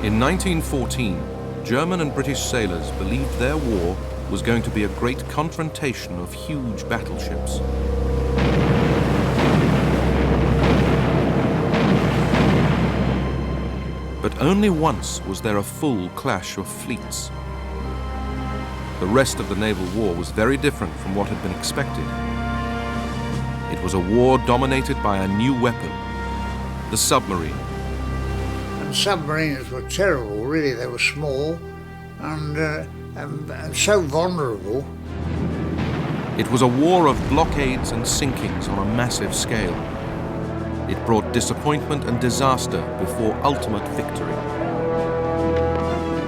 In 1914, German and British sailors believed their war was going to be a great confrontation of huge battleships. But only once was there a full clash of fleets. The rest of the naval war was very different from what had been expected. It was a war dominated by a new weapon, the submarine. And submarines were terrible, really. They were small and so vulnerable. It was a war of blockades and sinkings on a massive scale. It brought disappointment and disaster before ultimate victory.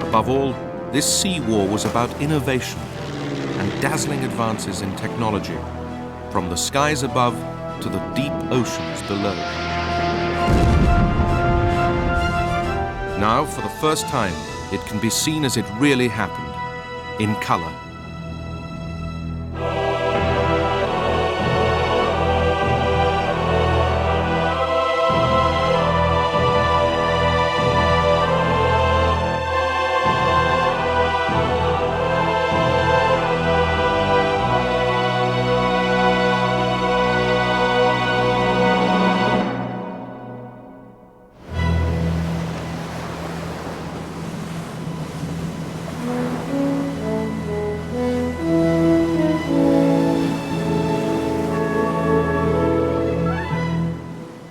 Above all, this sea war was about innovation and dazzling advances in technology, from the skies above to the deep oceans below. Now, for the first time, it can be seen as it really happened, in color.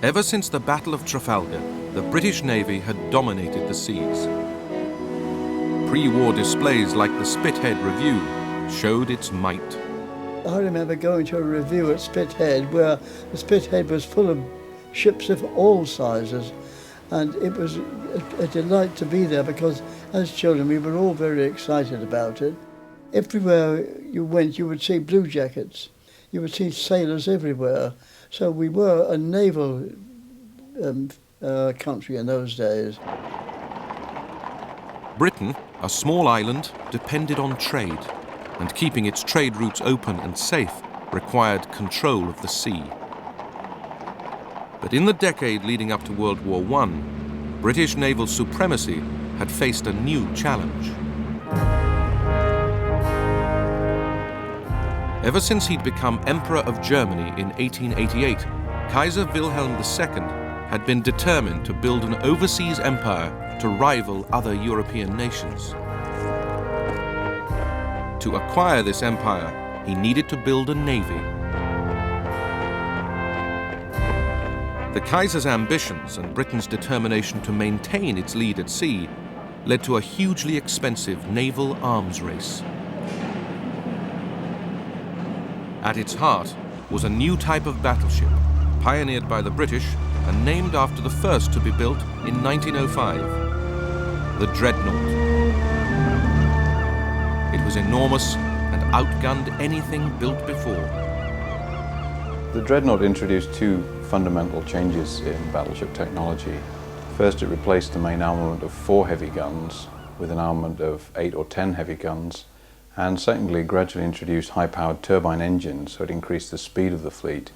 Ever since the Battle of Trafalgar, the British Navy had dominated the seas. Pre-war displays like the Spithead Review showed its might. I remember going to a review at Spithead where the Spithead was full of ships of all sizes, and it was a delight to be there because as children we were all very excited about it. Everywhere you went you would see blue jackets, you would see sailors everywhere. So we were a naval country in those days. Britain, a small island, depended on trade, and keeping its trade routes open and safe required control of the sea. But in the decade leading up to World War I, British naval supremacy had faced a new challenge. Ever since he'd become Emperor of Germany in 1888, Kaiser Wilhelm II had been determined to build an overseas empire to rival other European nations. To acquire this empire, he needed to build a navy. The Kaiser's ambitions and Britain's determination to maintain its lead at sea led to a hugely expensive naval arms race. At its heart was a new type of battleship, pioneered by the British and named after the first to be built in 1905, the Dreadnought. It was enormous and outgunned anything built before. The Dreadnought introduced two fundamental changes in battleship technology. First, it replaced the main armament of 4 heavy guns with an armament of 8 or 10 heavy guns. And secondly, gradually introduced high-powered turbine engines, so it increased the speed of the fleet.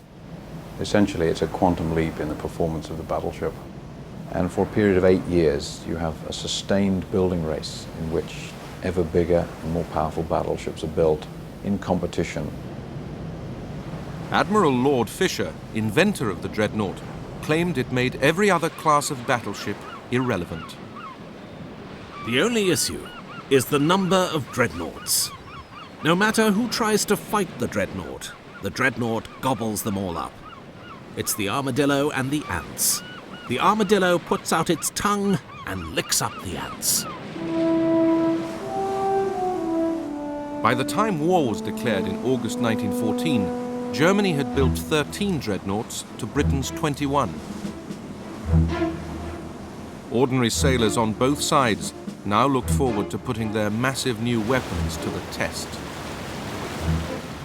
Essentially, it's a quantum leap in the performance of the battleship. And for a period of 8 years, you have a sustained building race in which ever bigger and more powerful battleships are built in competition. Admiral Lord Fisher, inventor of the Dreadnought, claimed it made every other class of battleship irrelevant. The only issue is the number of dreadnoughts. No matter who tries to fight the Dreadnought gobbles them all up. It's the armadillo and the ants. The armadillo puts out its tongue and licks up the ants. By the time war was declared in August 1914, Germany had built 13 dreadnoughts to Britain's 21. Ordinary sailors on both sides now looked forward to putting their massive new weapons to the test.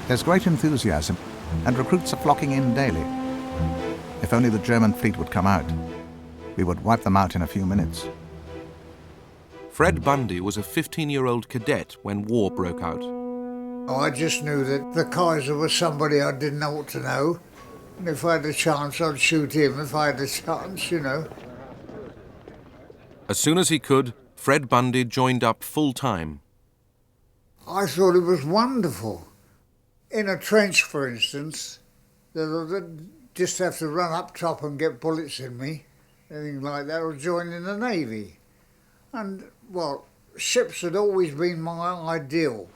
There's great enthusiasm, and recruits are flocking in daily. If only the German fleet would come out, we would wipe them out in a few minutes. Fred Bundy was a 15-year-old cadet when war broke out. I just knew that the Kaiser was somebody I didn't know what to know. And if I had a chance, I'd shoot him if I had a chance, you know. As soon as he could, Fred Bundy joined up full-time. I thought it was wonderful. In a trench, for instance, they'd just have to run up top and get bullets in me, anything like that, or join in the Navy. And, well, ships had always been my ideal.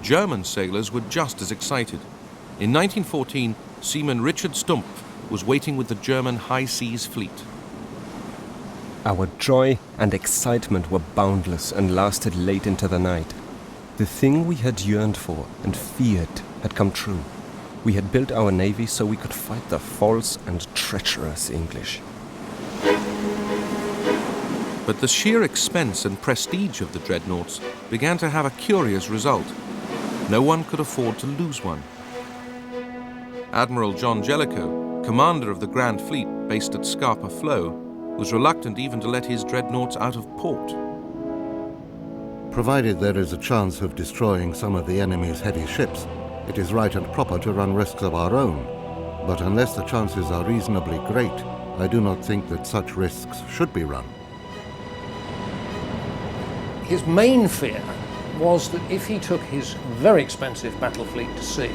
German sailors were just as excited. In 1914, seaman Richard Stumpf was waiting with the German High Seas Fleet. Our joy and excitement were boundless and lasted late into the night. The thing we had yearned for and feared had come true. We had built our navy so we could fight the false and treacherous English. But the sheer expense and prestige of the dreadnoughts began to have a curious result. No one could afford to lose one. Admiral John Jellicoe, commander of the Grand Fleet based at Scapa Flow, was reluctant even to let his dreadnoughts out of port. Provided there is a chance of destroying some of the enemy's heavy ships, it is right and proper to run risks of our own. But unless the chances are reasonably great, I do not think that such risks should be run. His main fear was that if he took his very expensive battle fleet to sea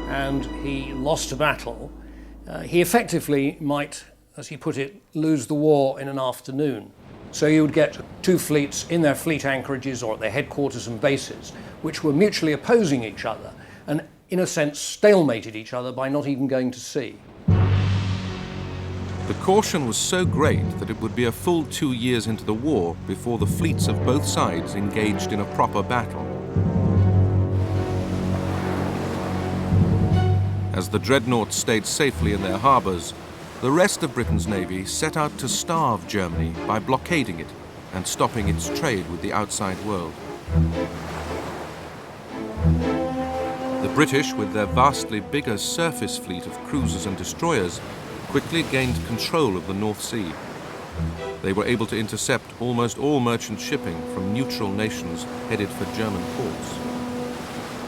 and he lost a battle, he effectively might, as he put it, lose the war in an afternoon. So you would get two fleets in their fleet anchorages or at their headquarters and bases, which were mutually opposing each other and, in a sense, stalemated each other by not even going to sea. The caution was so great that it would be a full 2 years into the war before the fleets of both sides engaged in a proper battle. As the dreadnoughts stayed safely in their harbours, the rest of Britain's navy set out to starve Germany by blockading it and stopping its trade with the outside world. The British, with their vastly bigger surface fleet of cruisers and destroyers, quickly gained control of the North Sea. They were able to intercept almost all merchant shipping from neutral nations headed for German ports.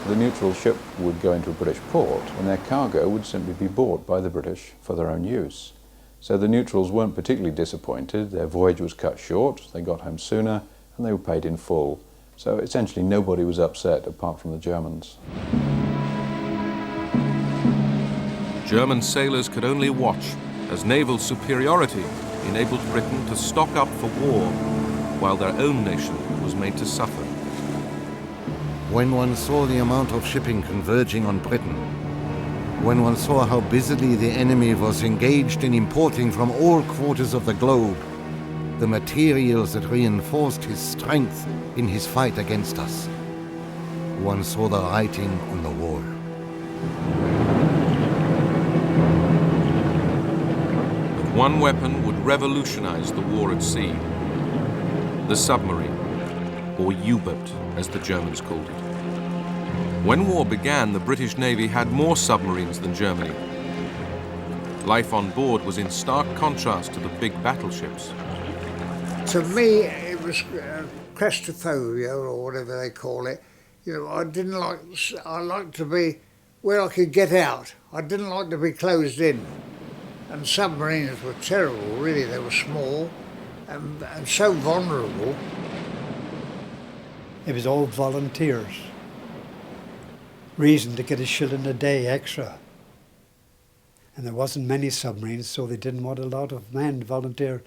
The neutral ship would go into a British port and their cargo would simply be bought by the British for their own use. So the neutrals weren't particularly disappointed. Their voyage was cut short, they got home sooner, and they were paid in full. So essentially nobody was upset apart from the Germans. German sailors could only watch as naval superiority enabled Britain to stock up for war, while their own nation was made to suffer. When one saw the amount of shipping converging on Britain, when one saw how busily the enemy was engaged in importing from all quarters of the globe the materials that reinforced his strength in his fight against us, one saw the writing on the wall. But one weapon would revolutionize the war at sea: the submarine, or U-boat, as the Germans called it. When war began, the British Navy had more submarines than Germany. Life on board was in stark contrast to the big battleships. To me, it was claustrophobia, or whatever they call it. You know, I liked to be where I could get out. I didn't like to be closed in. And submarines were terrible, really. They were small and so vulnerable. It was all volunteers. Reason to get a shilling a day extra. And there wasn't many submarines, so they didn't want a lot of men to volunteer.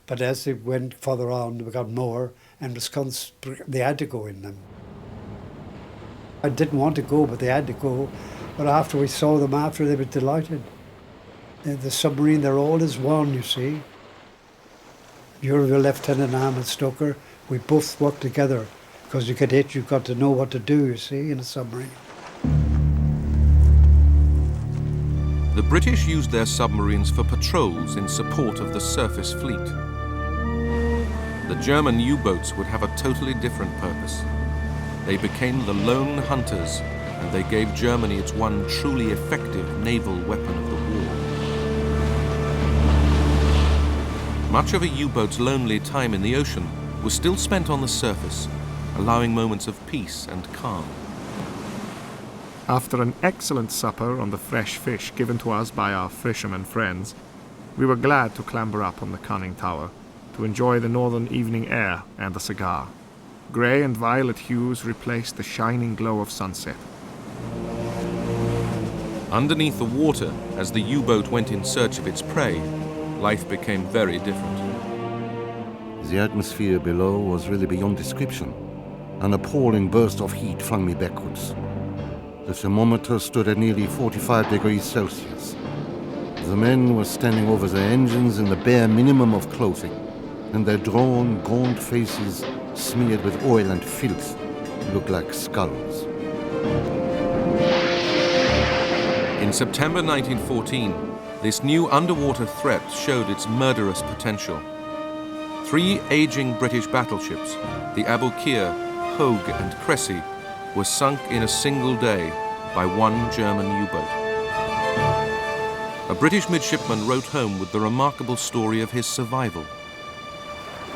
But as they went further on, we got more, and they had to go in them. I didn't want to go, but they had to go. But after we saw them after, they were delighted. The submarine, they're all as one, you see. You're the Lieutenant, I'm a stoker. We both work together, because you get hit, you've got to know what to do, you see, in a submarine. The British used their submarines for patrols in support of the surface fleet. The German U-boats would have a totally different purpose. They became the lone hunters, and they gave Germany its one truly effective naval weapon of the war. Much of a U-boat's lonely time in the ocean was still spent on the surface, allowing moments of peace and calm. After an excellent supper on the fresh fish given to us by our fishermen friends, we were glad to clamber up on the conning tower to enjoy the northern evening air and a cigar. Grey and violet hues replaced the shining glow of sunset. Underneath the water, as the U-boat went in search of its prey, life became very different. The atmosphere below was really beyond description. An appalling burst of heat flung me backwards. The thermometer stood at nearly 45 degrees Celsius. The men were standing over their engines in the bare minimum of clothing, and their drawn, gaunt faces, smeared with oil and filth, looked like skulls. In September 1914, this new underwater threat showed its murderous potential. 3 aging British battleships, the Aboukir, Hogue and Cressy, were sunk in a single day by one German U-boat. A British midshipman wrote home with the remarkable story of his survival.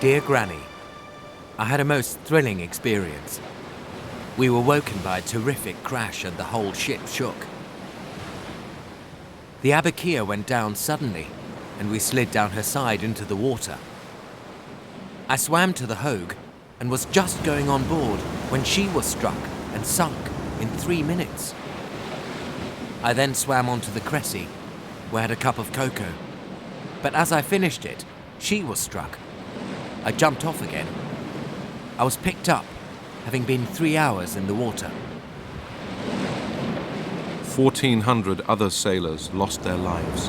Dear Granny, I had a most thrilling experience. We were woken by a terrific crash and the whole ship shook. The Aboukir went down suddenly and we slid down her side into the water. I swam to the Hogue and was just going on board when she was struck and sunk in 3 minutes. I then swam onto the Cressy, where I had a cup of cocoa. But as I finished it, she was struck. I jumped off again. I was picked up, having been 3 hours in the water. 1,400 other sailors lost their lives.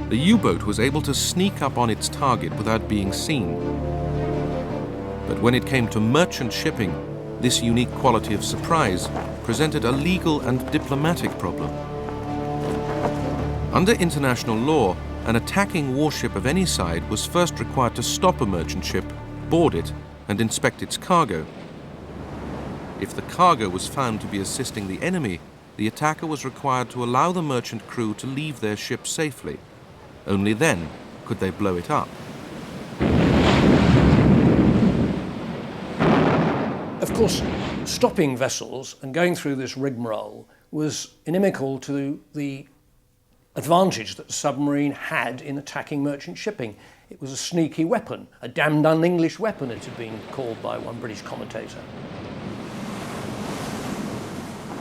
The U-boat was able to sneak up on its target without being seen. But when it came to merchant shipping, this unique quality of surprise presented a legal and diplomatic problem. Under international law, an attacking warship of any side was first required to stop a merchant ship, board it, and inspect its cargo. If the cargo was found to be assisting the enemy, the attacker was required to allow the merchant crew to leave their ship safely. Only then could they blow it up. Of course, stopping vessels and going through this rigmarole was inimical to the advantage that the submarine had in attacking merchant shipping. It was a sneaky weapon, a damned un-English weapon, it had been called by one British commentator.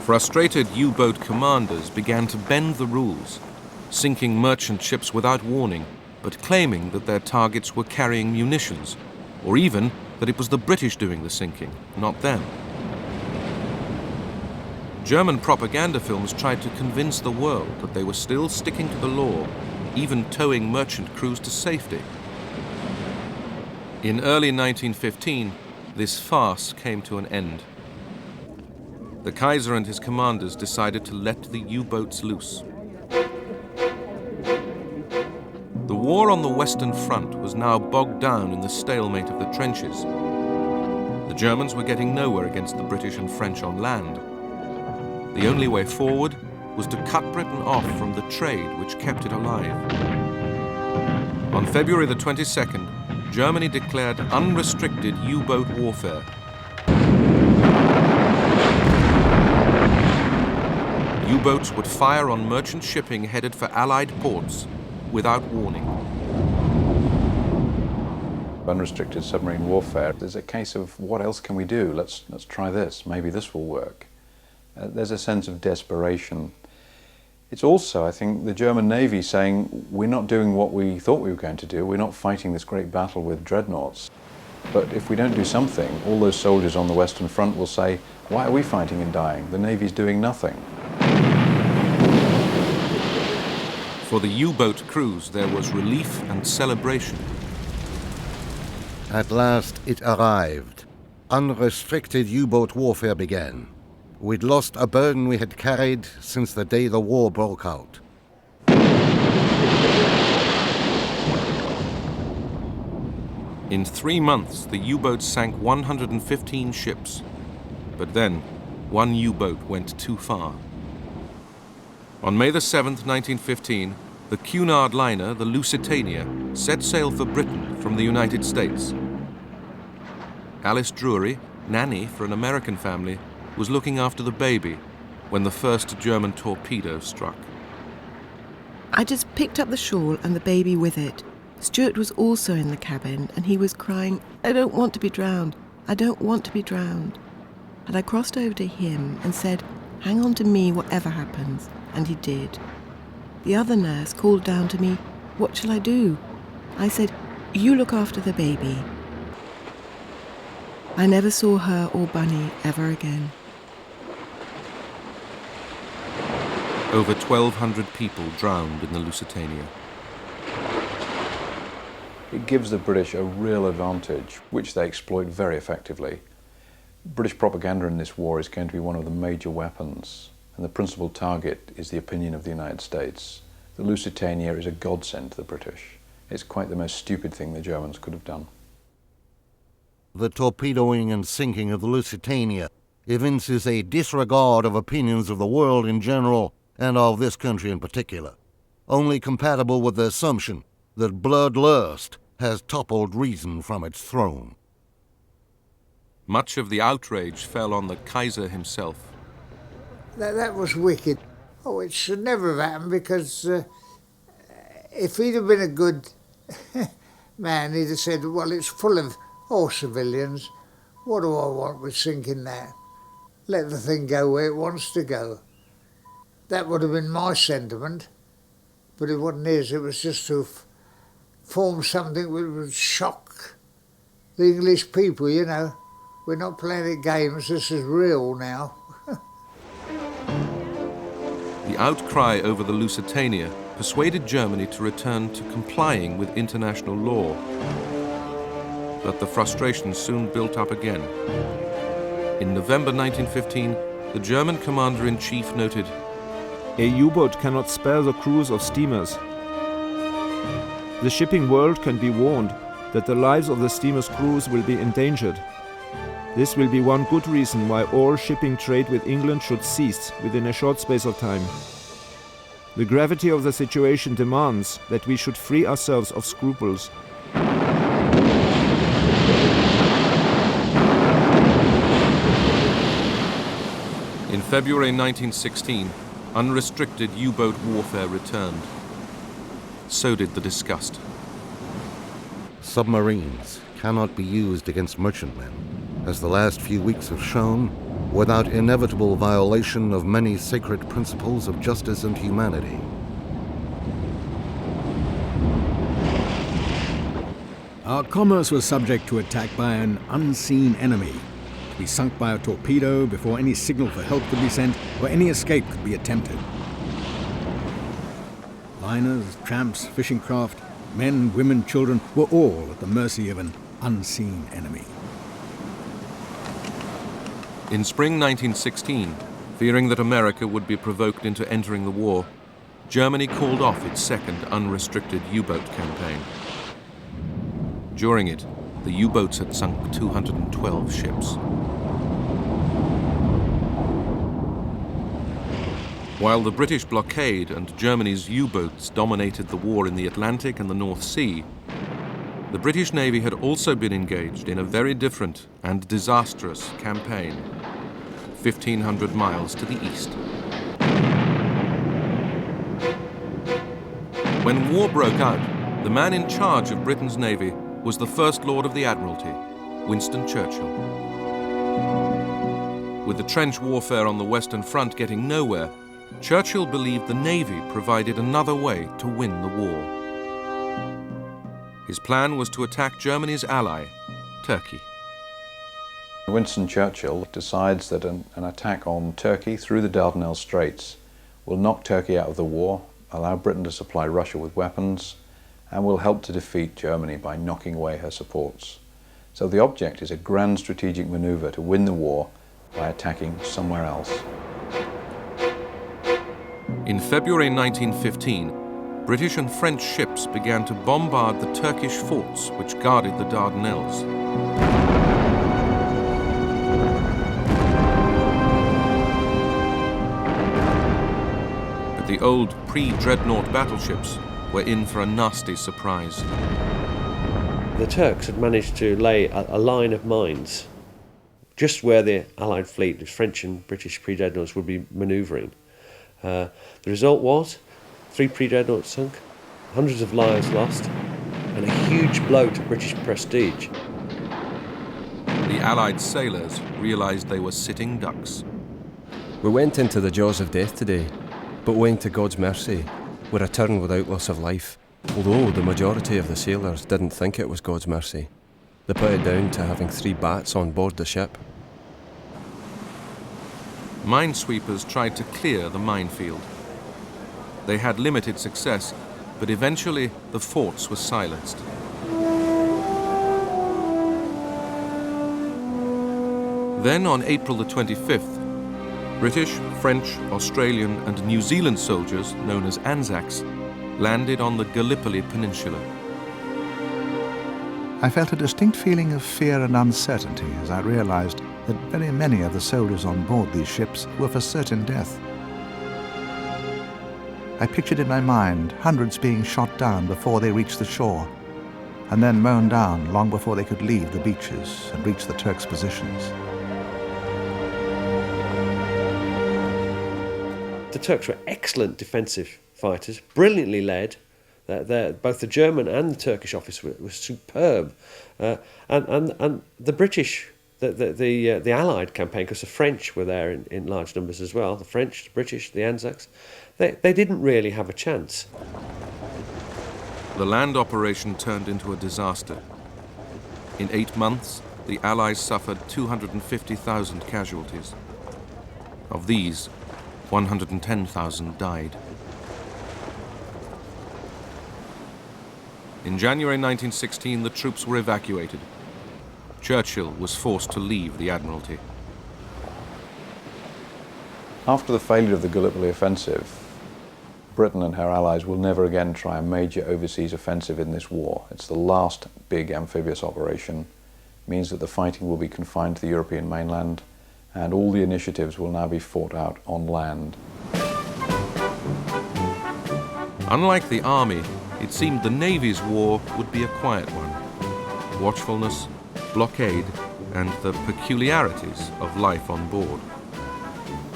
Frustrated U-boat commanders began to bend the rules, sinking merchant ships without warning, but claiming that their targets were carrying munitions, or even that it was the British doing the sinking, not them. German propaganda films tried to convince the world that they were still sticking to the law, even towing merchant crews to safety. In early 1915, this farce came to an end. The Kaiser and his commanders decided to let the U-boats loose. The war on the Western Front was now bogged down in the stalemate of the trenches. The Germans were getting nowhere against the British and French on land. The only way forward was to cut Britain off from the trade which kept it alive. On February the 22nd, Germany declared unrestricted U-boat warfare. U-boats would fire on merchant shipping headed for Allied ports without warning. Unrestricted submarine warfare is a case of what else can we do? Let's try this. Maybe this will work. There's a sense of desperation. It's also, I think, the German Navy saying, we're not doing what we thought we were going to do. We're not fighting this great battle with dreadnoughts. But if we don't do something, all those soldiers on the Western Front will say, why are we fighting and dying? The Navy's doing nothing. For the U-boat crews, there was relief and celebration. At last it arrived. Unrestricted U-boat warfare began. We'd lost a burden we had carried since the day the war broke out. In 3 months, the U-boats sank 115 ships. But then, one U-boat went too far. On May the 7th, 1915, the Cunard liner, the Lusitania, set sail for Britain from the United States. Alice Drury, nanny for an American family, was looking after the baby when the first German torpedo struck. I just picked up the shawl and the baby with it. Stuart was also in the cabin and he was crying, "I don't want to be drowned. I don't want to be drowned." And I crossed over to him and said, "Hang on to me whatever happens." And he did. The other nurse called down to me, "What shall I do?" I said, "You look after the baby." I never saw her or Bunny ever again. Over 1,200 people drowned in the Lusitania. It gives the British a real advantage, which they exploit very effectively. British propaganda in this war is going to be one of the major weapons, and the principal target is the opinion of the United States. The Lusitania is a godsend to the British. It's quite the most stupid thing the Germans could have done. The torpedoing and sinking of the Lusitania evinces a disregard of opinions of the world in general and of this country in particular, only compatible with the assumption that bloodlust has toppled reason from its throne. Much of the outrage fell on the Kaiser himself. That was wicked. Oh, it should never have happened, because if he'd have been a good man, he'd have said, well, it's full of all civilians. What do I want with sinking that? Let the thing go where it wants to go. That would have been my sentiment, but it wasn't his. It was just to form something that would shock the English people, you know. We're not playing at games, this is real now. The outcry over the Lusitania persuaded Germany to return to complying with international law. But the frustration soon built up again. In November 1915, the German commander-in-chief noted, "A U-boat cannot spare the crews of steamers. The shipping world can be warned that the lives of the steamer's crews will be endangered. This will be one good reason why all shipping trade with England should cease within a short space of time. The gravity of the situation demands that we should free ourselves of scruples. In February 1916, unrestricted U-boat warfare returned. So did the disgust. Submarines cannot be used against merchantmen, as the last few weeks have shown, without inevitable violation of many sacred principles of justice and humanity. Our commerce was subject to attack by an unseen enemy, to be sunk by a torpedo before any signal for help could be sent or any escape could be attempted. Liners, tramps, fishing craft, men, women, children were all at the mercy of an unseen enemy. In spring 1916, fearing that America would be provoked into entering the war, Germany called off its second unrestricted U-boat campaign. During it, the U-boats had sunk 212 ships. While the British blockade and Germany's U-boats dominated the war in the Atlantic and the North Sea, the British Navy had also been engaged in a very different and disastrous campaign, 1,500 miles to the east. When war broke out, the man in charge of Britain's Navy was the First Lord of the Admiralty, Winston Churchill. With the trench warfare on the Western Front getting nowhere, Churchill believed the Navy provided another way to win the war. His plan was to attack Germany's ally, Turkey. Winston Churchill decides that an attack on Turkey through the Dardanelles Straits will knock Turkey out of the war, allow Britain to supply Russia with weapons, and will help to defeat Germany by knocking away her supports. So the object is a grand strategic maneuver to win the war by attacking somewhere else. In February 1915, British and French ships began to bombard the Turkish forts which guarded the Dardanelles. But the old pre-dreadnought battleships were in for a nasty surprise. The Turks had managed to lay a line of mines just where the Allied fleet, the French and British pre-dreadnoughts, would be manoeuvring. The result was 3 pre-dreadnoughts sunk, hundreds of lives lost, and a huge blow to British prestige. The Allied sailors realized they were sitting ducks. We went into the jaws of death today, but owing to God's mercy, we returned without loss of life, although the majority of the sailors didn't think it was God's mercy. They put it down to having 3 bats on board the ship. Minesweepers tried to clear the minefield. They had limited success, but eventually the forts were silenced. Then on April the 25th, British, French, Australian and New Zealand soldiers, known as Anzacs, landed on the Gallipoli Peninsula. I felt a distinct feeling of fear and uncertainty as I realized that very many of the soldiers on board these ships were for certain death. I pictured in my mind hundreds being shot down before they reached the shore, and then mown down long before they could leave the beaches and reach the Turks' positions. The Turks were excellent defensive fighters, brilliantly led. Both the German and the Turkish officer were superb, and the British, the Allied campaign, because the French were there in large numbers as well. The French, the British, the Anzacs, they didn't really have a chance. The land operation turned into a disaster. In 8 months, the Allies suffered 250,000 casualties. Of these, 110,000 died. In January 1916, the troops were evacuated. Churchill was forced to leave the Admiralty. After the failure of the Gallipoli offensive, Britain and her allies will never again try a major overseas offensive in this war. It's the last big amphibious operation. It means that the fighting will be confined to the European mainland, and all the initiatives will now be fought out on land. Unlike the Army, it seemed the Navy's war would be a quiet one. Watchfulness, blockade, and the peculiarities of life on board.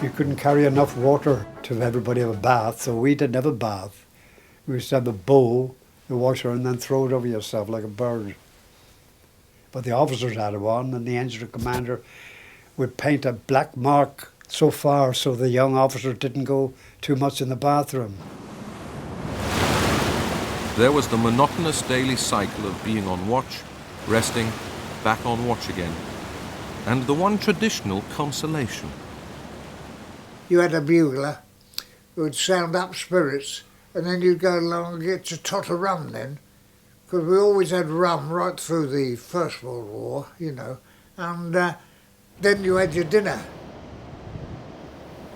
You couldn't carry enough water to everybody have a bath, so we didn't have a bath. We used to have a bowl, the water, and then throw it over yourself like a bird. But the officers had one, and the engine commander would paint a black mark so far so the young officer didn't go too much in the bathroom. There was the monotonous daily cycle of being on watch, resting, back on watch again, and the one traditional consolation. You had a bugler who would sound up spirits, and then you'd go along and get your tot of rum then, because we always had rum right through the First World War, you know, and then you had your dinner,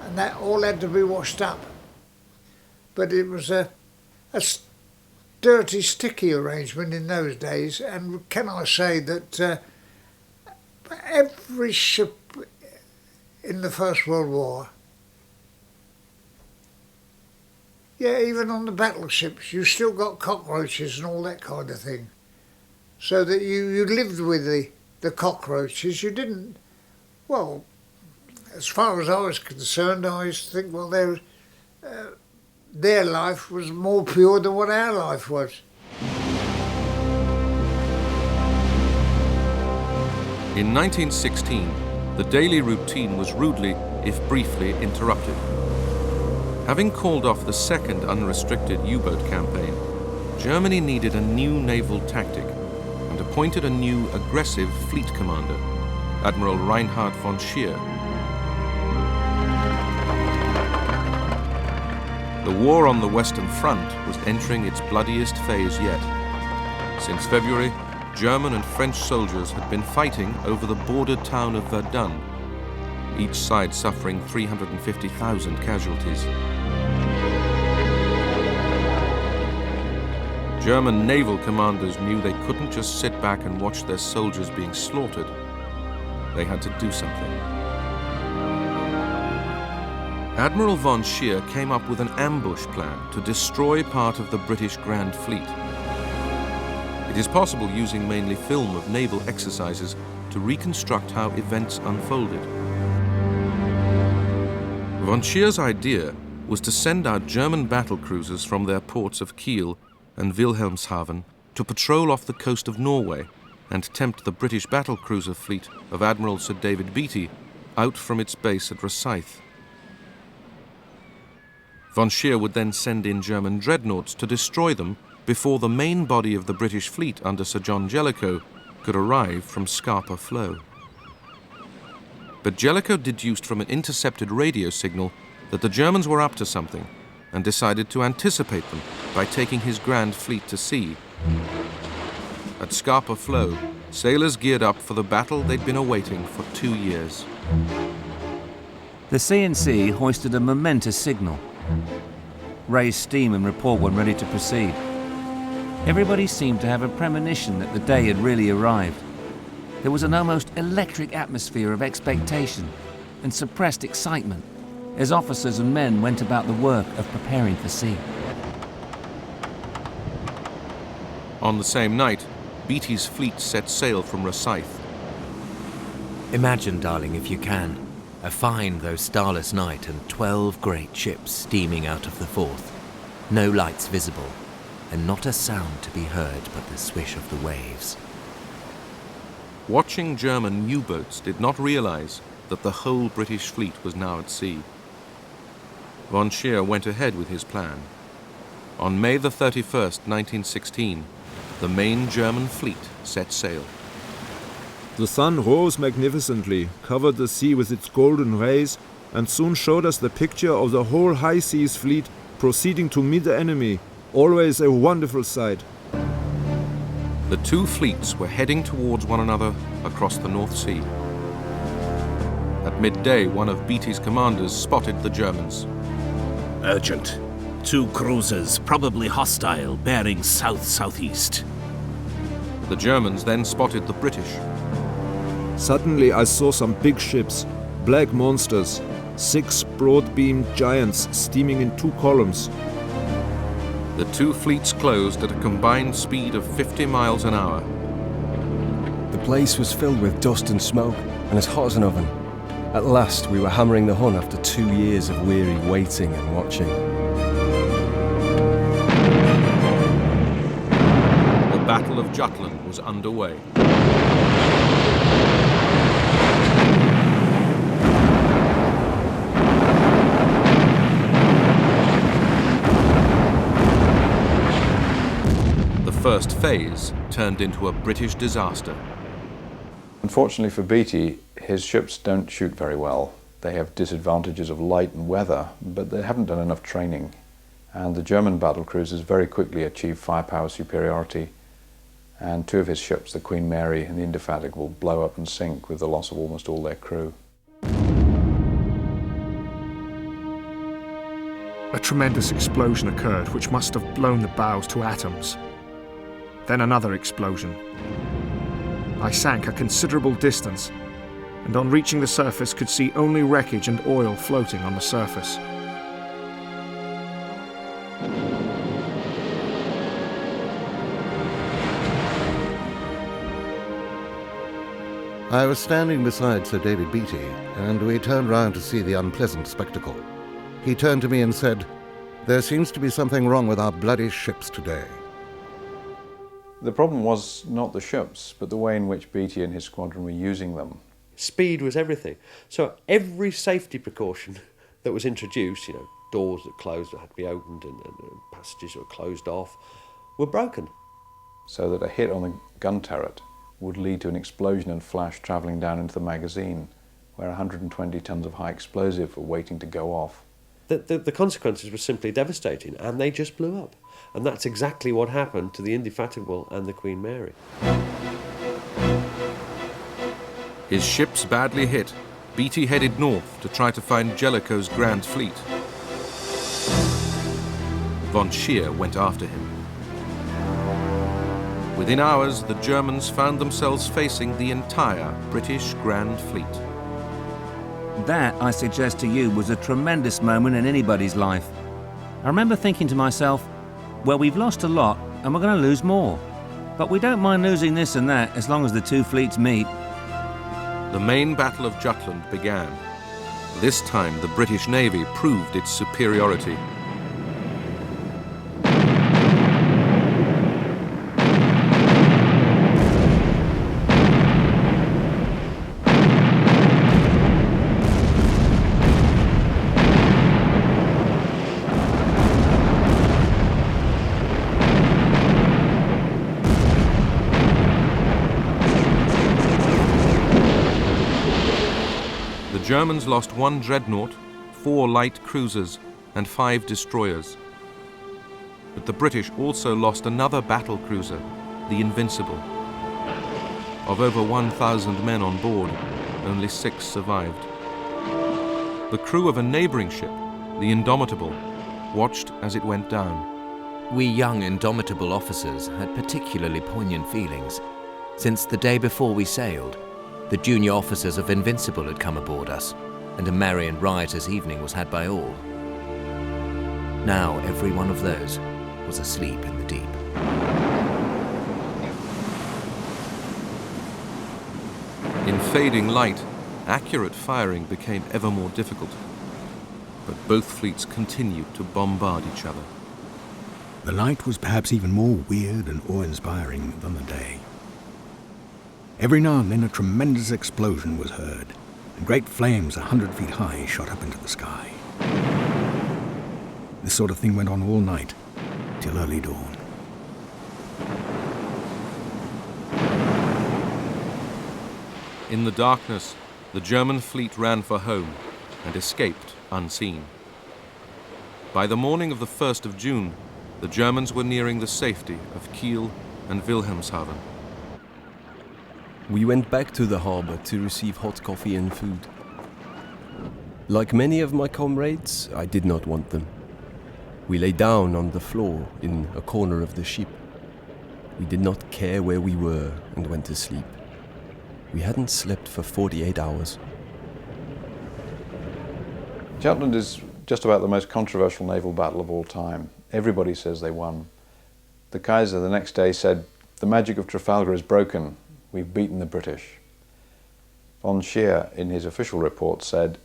and that all had to be washed up. But it was a dirty, sticky arrangement in those days, and can I say that every ship in the First World War, yeah, even on the battleships, you still got cockroaches and all that kind of thing. So that you lived with the cockroaches. You didn't, well, as far as I was concerned, I used to think, well, their life was more pure than what our life was. In 1916, the daily routine was rudely, if briefly, interrupted. Having called off the second unrestricted U-boat campaign, Germany needed a new naval tactic and appointed a new aggressive fleet commander, Admiral Reinhard von Scheer. The war on the Western Front was entering its bloodiest phase yet. Since February, German and French soldiers had been fighting over the border town of Verdun, each side suffering 350,000 casualties. German naval commanders knew they couldn't just sit back and watch their soldiers being slaughtered. They had to do something. Admiral von Scheer came up with an ambush plan to destroy part of the British Grand Fleet. It is possible, using mainly film of naval exercises, to reconstruct how events unfolded. Von Scheer's idea was to send out German battle cruisers from their ports of Kiel and Wilhelmshaven to patrol off the coast of Norway and tempt the British battle cruiser fleet of Admiral Sir David Beatty out from its base at Rosyth. Von Scheer would then send in German dreadnoughts to destroy them before the main body of the British fleet under Sir John Jellicoe could arrive from Scapa Flow. But Jellicoe deduced from an intercepted radio signal that the Germans were up to something and decided to anticipate them by taking his grand fleet to sea. At Scapa Flow, sailors geared up for the battle they'd been awaiting for 2 years. The C&C hoisted a momentous signal, raised steam and report when ready to proceed. Everybody seemed to have a premonition that the day had really arrived. There was an almost electric atmosphere of expectation and suppressed excitement as officers and men went about the work of preparing for sea. On the same night, Beatty's fleet set sail from Rosyth. Imagine, darling, if you can, a fine though starless night and 12 great ships steaming out of the Forth. No lights visible, and not a sound to be heard but the swish of the waves. Watching German U-boats did not realize that the whole British fleet was now at sea. Von Scheer went ahead with his plan. On May the 31st, 1916, the main German fleet set sail. The sun rose magnificently, covered the sea with its golden rays, and soon showed us the picture of the whole high seas fleet proceeding to meet the enemy, always a wonderful sight. The two fleets were heading towards one another across the North Sea. At midday, one of Beatty's commanders spotted the Germans. Urgent. 2 cruisers, probably hostile, bearing south-southeast. The Germans then spotted the British. Suddenly I saw some big ships, black monsters, 6 broad-beamed giants steaming in 2 columns. The two fleets closed at a combined speed of 50 miles an hour. The place was filled with dust and smoke, and as hot as an oven. At last we were hammering the Hun after 2 years of weary waiting and watching. The Battle of Jutland was underway. The first phase turned into a British disaster. Unfortunately for Beatty, his ships don't shoot very well. They have disadvantages of light and weather, but they haven't done enough training. And the German battle cruisers very quickly achieved firepower superiority, and 2 of his ships, the Queen Mary and the Indefatigable, blow up and sink with the loss of almost all their crew. A tremendous explosion occurred which must have blown the bows to atoms. Then another explosion. I sank a considerable distance, and on reaching the surface could see only wreckage and oil floating on the surface. I was standing beside Sir David Beatty, and we turned round to see the unpleasant spectacle. He turned to me and said, "There seems to be something wrong with our bloody ships today." The problem was not the ships, but the way in which Beatty and his squadron were using them. Speed was everything. So every safety precaution that was introduced, doors that closed that had to be opened and passages that were closed off, were broken. So that a hit on the gun turret would lead to an explosion and flash travelling down into the magazine, where 120 tons of high explosive were waiting to go off. The consequences were simply devastating, and they just blew up. And that's exactly what happened to the Indefatigable and the Queen Mary. His ships badly hit, Beatty headed north to try to find Jellicoe's grand fleet. Von Scheer went after him. Within hours, the Germans found themselves facing the entire British Grand Fleet. That, I suggest to you, was a tremendous moment in anybody's life. I remember thinking to myself, well, we've lost a lot and we're going to lose more. But we don't mind losing this and that as long as the 2 fleets meet. The main Battle of Jutland began. This time, the British Navy proved its superiority. The Germans lost 1 dreadnought, 4 light cruisers, and 5 destroyers. But the British also lost another battle cruiser, the Invincible. Of over 1,000 men on board, only 6 survived. The crew of a neighboring ship, the Indomitable, watched as it went down. We young Indomitable officers had particularly poignant feelings. Since the day before we sailed, the junior officers of Invincible had come aboard us, and a merry and riotous evening was had by all. Now every one of those was asleep in the deep. In fading light, accurate firing became ever more difficult. But both fleets continued to bombard each other. The night was perhaps even more weird and awe-inspiring than the day. Every now and then a tremendous explosion was heard, and great flames 100 feet high shot up into the sky. This sort of thing went on all night, till early dawn. In the darkness, the German fleet ran for home and escaped unseen. By the morning of the 1st of June, the Germans were nearing the safety of Kiel and Wilhelmshaven. We went back to the harbor to receive hot coffee and food. Like many of my comrades, I did not want them. We lay down on the floor in a corner of the ship. We did not care where we were and went to sleep. We hadn't slept for 48 hours. Jutland is just about the most controversial naval battle of all time. Everybody says they won. The Kaiser the next day said, "The magic of Trafalgar is broken. We've beaten the British." Von Scheer, in his official report, said,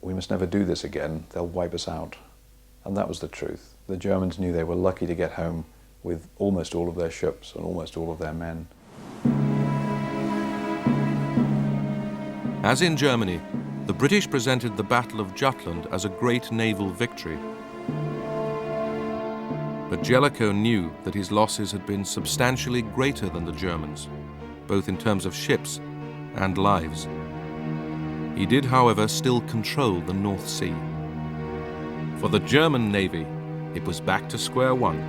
"We must never do this again. They'll wipe us out." And that was the truth. The Germans knew they were lucky to get home with almost all of their ships and almost all of their men. As in Germany, the British presented the Battle of Jutland as a great naval victory. But Jellicoe knew that his losses had been substantially greater than the Germans, both in terms of ships and lives. He did, however, still control the North Sea. For the German Navy, it was back to square one.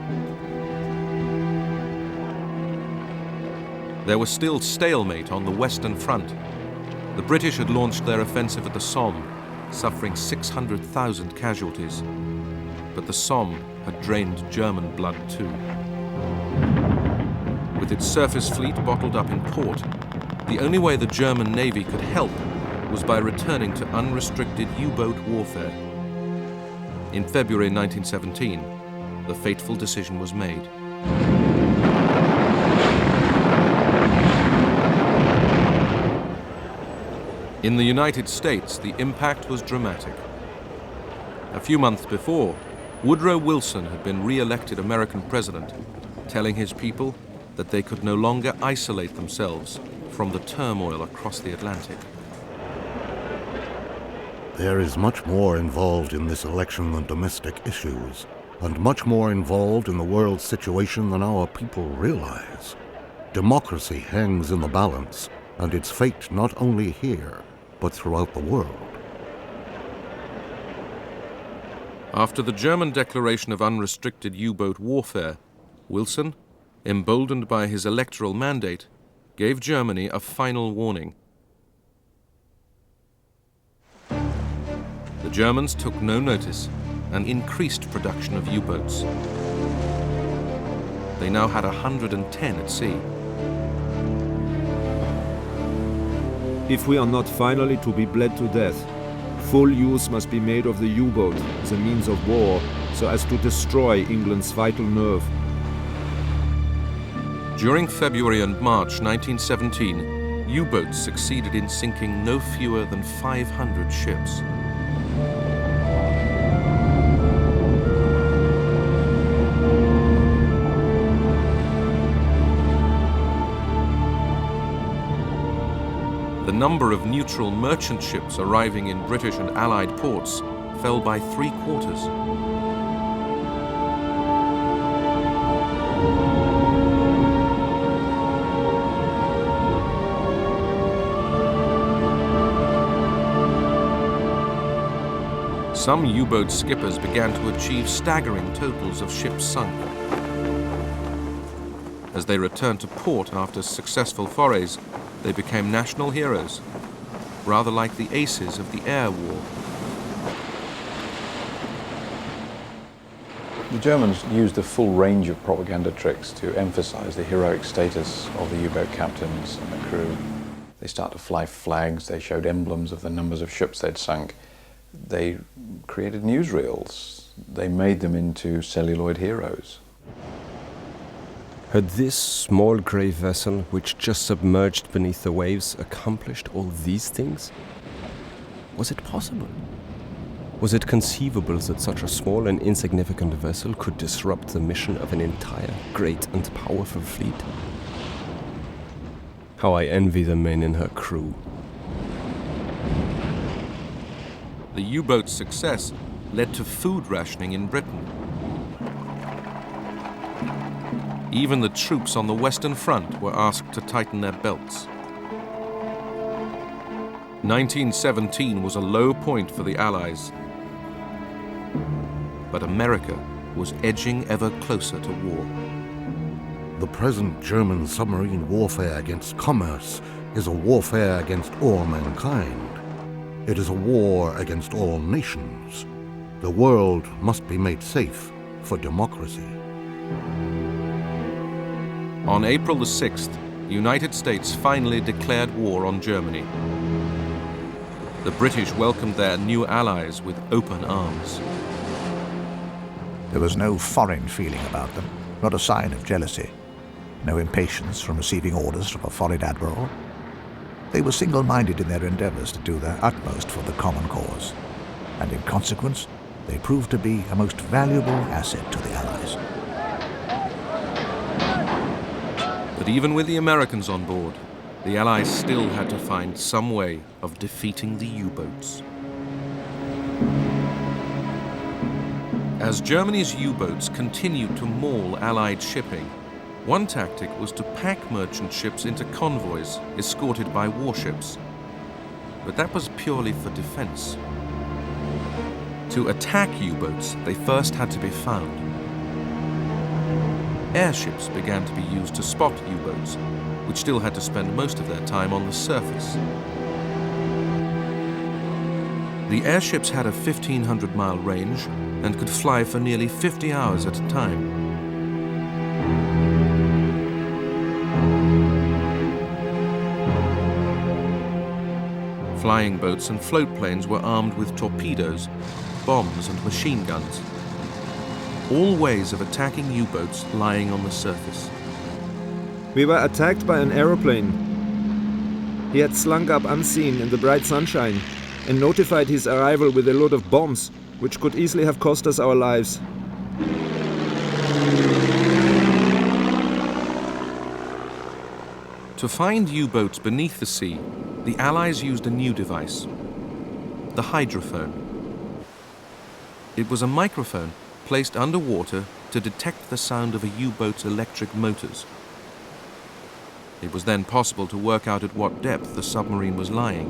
There was still stalemate on the Western Front. The British had launched their offensive at the Somme, suffering 600,000 casualties. But the Somme had drained German blood too. With its surface fleet bottled up in port, the only way the German Navy could help was by returning to unrestricted U-boat warfare. In February 1917, the fateful decision was made. In the United States, the impact was dramatic. A few months before, Woodrow Wilson had been re-elected American president, telling his people that they could no longer isolate themselves from the turmoil across the Atlantic. There is much more involved in this election than domestic issues, and much more involved in the world's situation than our people realize. Democracy hangs in the balance, and its fate not only here, but throughout the world. After the German declaration of unrestricted U-boat warfare, Wilson, emboldened by his electoral mandate, gave Germany a final warning. The Germans took no notice and increased production of U-boats. They now had 110 at sea. If we are not finally to be bled to death, full use must be made of the U-boat as a means of war, so as to destroy England's vital nerve. During February and March 1917, U-boats succeeded in sinking no fewer than 500 ships. number of neutral merchant ships arriving in British and Allied ports fell by 3/4. Some U-boat skippers began to achieve staggering totals of ships sunk. As they returned to port after successful forays, they became national heroes, rather like the aces of the air war. The Germans used a full range of propaganda tricks to emphasize the heroic status of the U-boat captains and the crew. They started to fly flags, they showed emblems of the numbers of ships they'd sunk. They created newsreels. They made them into celluloid heroes. Had this small grey vessel, which just submerged beneath the waves, accomplished all these things? Was it possible? Was it conceivable that such a small and insignificant vessel could disrupt the mission of an entire great and powerful fleet? How I envy the men in her crew. The U-boat's success led to food rationing in Britain. Even the troops on the Western Front were asked to tighten their belts. 1917 was a low point for the Allies, but America was edging ever closer to war. The present German submarine warfare against commerce is a warfare against all mankind. It is a war against all nations. The world must be made safe for democracy. On April the 6th, the United States finally declared war on Germany. The British welcomed their new allies with open arms. There was no foreign feeling about them, not a sign of jealousy, no impatience from receiving orders from a foreign admiral. They were single-minded in their endeavors to do their utmost for the common cause, and in consequence, they proved to be a most valuable asset to the Allies. But even with the Americans on board, the Allies still had to find some way of defeating the U-boats. As Germany's U-boats continued to maul Allied shipping, one tactic was to pack merchant ships into convoys escorted by warships. But that was purely for defense. To attack U-boats, they first had to be found. Airships began to be used to spot U-boats, which still had to spend most of their time on the surface. The airships had a 1,500-mile range and could fly for nearly 50 hours at a time. Flying boats and float planes were armed with torpedoes, bombs and machine guns. All ways of attacking U-boats lying on the surface. We were attacked by an aeroplane. He had slunk up unseen in the bright sunshine and notified his arrival with a load of bombs, which could easily have cost us our lives. To find U-boats beneath the sea, the Allies used a new device, the hydrophone. It was a microphone placed underwater to detect the sound of a U-boat's electric motors. It was then possible to work out at what depth the submarine was lying.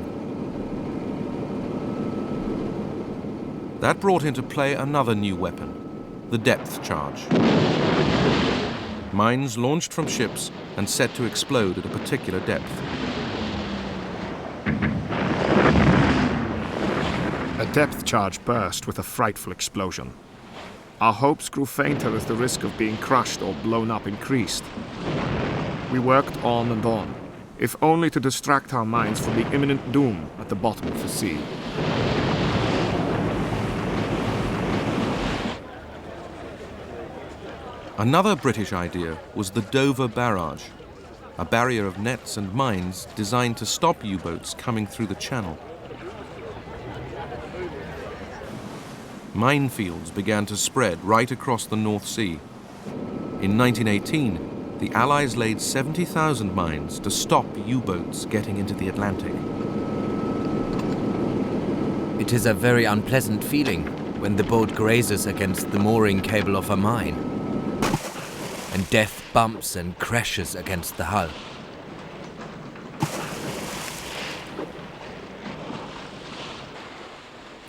That brought into play another new weapon, the depth charge. Mines launched from ships and set to explode at a particular depth. A depth charge burst with a frightful explosion. Our hopes grew fainter as the risk of being crushed or blown up increased. We worked on and on, if only to distract our minds from the imminent doom at the bottom of the sea. Another British idea was the Dover Barrage, a barrier of nets and mines designed to stop U-boats coming through the channel. Minefields began to spread right across the North Sea. In 1918, the Allies laid 70,000 mines to stop U-boats getting into the Atlantic. It is a very unpleasant feeling when the boat grazes against the mooring cable of a mine, and death bumps and crashes against the hull.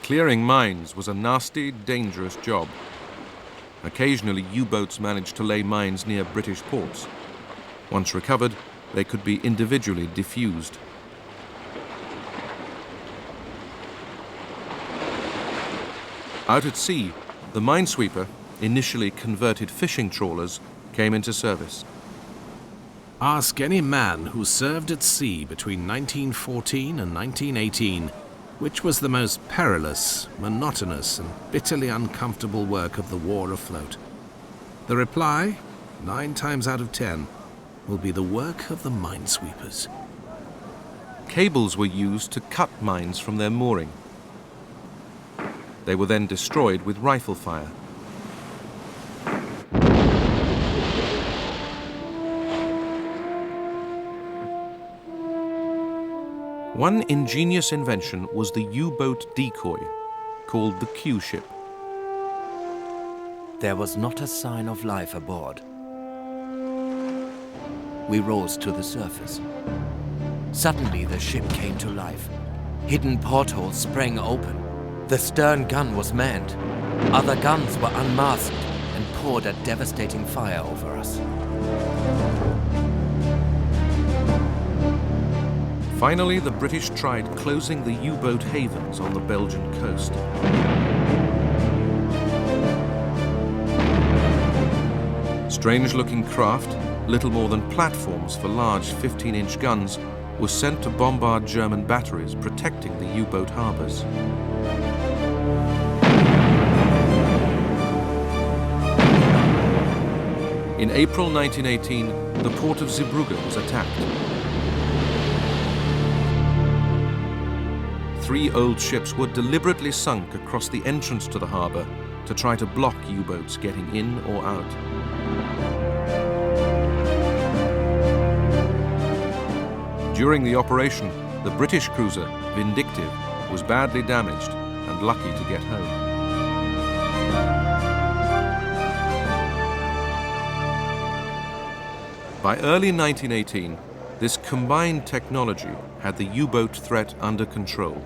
Clearing mines was a nasty, dangerous job. Occasionally, U-boats managed to lay mines near British ports. Once recovered, they could be individually defused. Out at sea, the minesweeper, initially converted fishing trawlers, came into service. Ask any man who served at sea between 1914 and 1918 which was the most perilous, monotonous, and bitterly uncomfortable work of the war afloat. The reply, 9 times out of 10, will be the work of the minesweepers. Cables were used to cut mines from their mooring. They were then destroyed with rifle fire. One ingenious invention was the U-boat decoy, called the Q-ship. There was not a sign of life aboard. We rose to the surface. Suddenly the ship came to life. Hidden portholes sprang open. The stern gun was manned. Other guns were unmasked and poured a devastating fire over us. Finally, the British tried closing the U-boat havens on the Belgian coast. Strange-looking craft, little more than platforms for large 15-inch guns, were sent to bombard German batteries protecting the U-boat harbors. In April 1918, the port of Zeebrugge was attacked. 3 old ships were deliberately sunk across the entrance to the harbor to try to block U-boats getting in or out. During the operation, the British cruiser, Vindictive, was badly damaged and lucky to get home. By early 1918, this combined technology had the U-boat threat under control.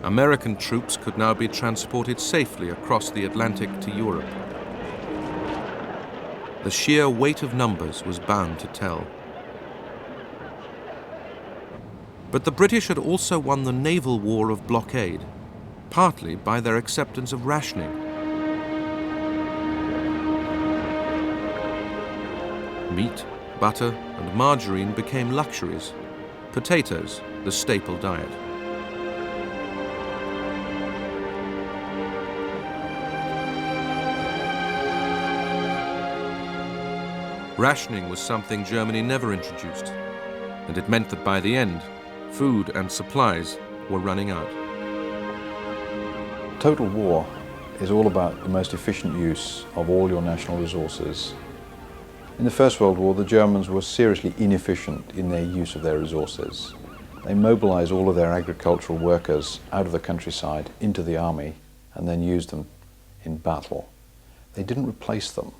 American troops could now be transported safely across the Atlantic to Europe. The sheer weight of numbers was bound to tell. But the British had also won the naval war of blockade, partly by their acceptance of rationing. Meat, butter, and margarine became luxuries, potatoes the staple diet. Rationing was something Germany never introduced, and it meant that by the end, food and supplies were running out. Total war is all about the most efficient use of all your national resources. In the First World War, the Germans were seriously inefficient in their use of their resources. They mobilized all of their agricultural workers out of the countryside into the army and then used them in battle. They didn't replace them.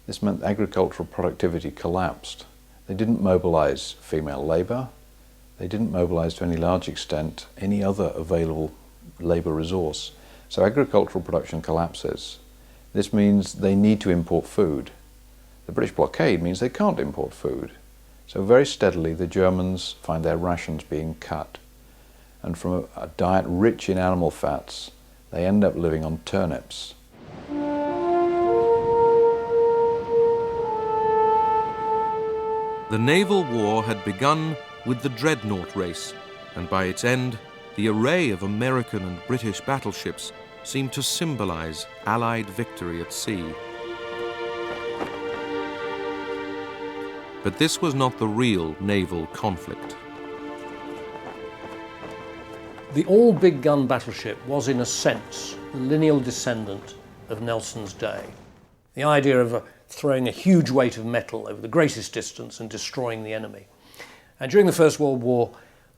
This meant agricultural productivity collapsed. They didn't mobilize female labor. They didn't mobilize to any large extent any other available labor resource. So agricultural production collapses. This means they need to import food. The British blockade means they can't import food. So very steadily the Germans find their rations being cut. And from a diet rich in animal fats, they end up living on turnips. The naval war had begun with the dreadnought race, and by its end, the array of American and British battleships seemed to symbolize Allied victory at sea. But this was not the real naval conflict. The all-big gun battleship was, in a sense, the lineal descendant of Nelson's day. The idea of throwing a huge weight of metal over the greatest distance and destroying the enemy. And during the First World War,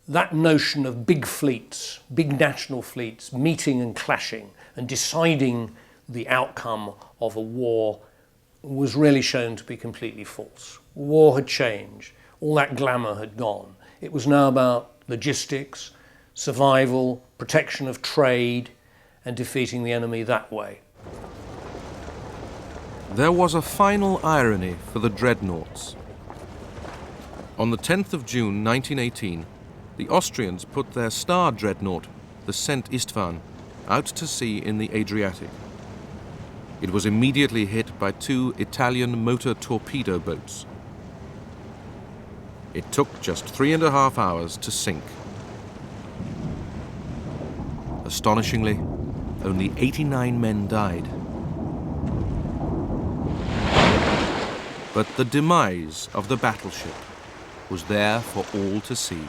that notion of big fleets, big national fleets, meeting and clashing and deciding the outcome of a war was really shown to be completely false. War had changed. All that glamour had gone. It was now about logistics, survival, protection of trade, and defeating the enemy that way. There was a final irony for the dreadnoughts. On the 10th of June 1918, the Austrians put their star dreadnought, the St. Istvan, out to sea in the Adriatic. It was immediately hit by 2 Italian motor torpedo boats. It took just 3.5 hours to sink. Astonishingly, only 89 men died. But the demise of the battleship was there for all to see.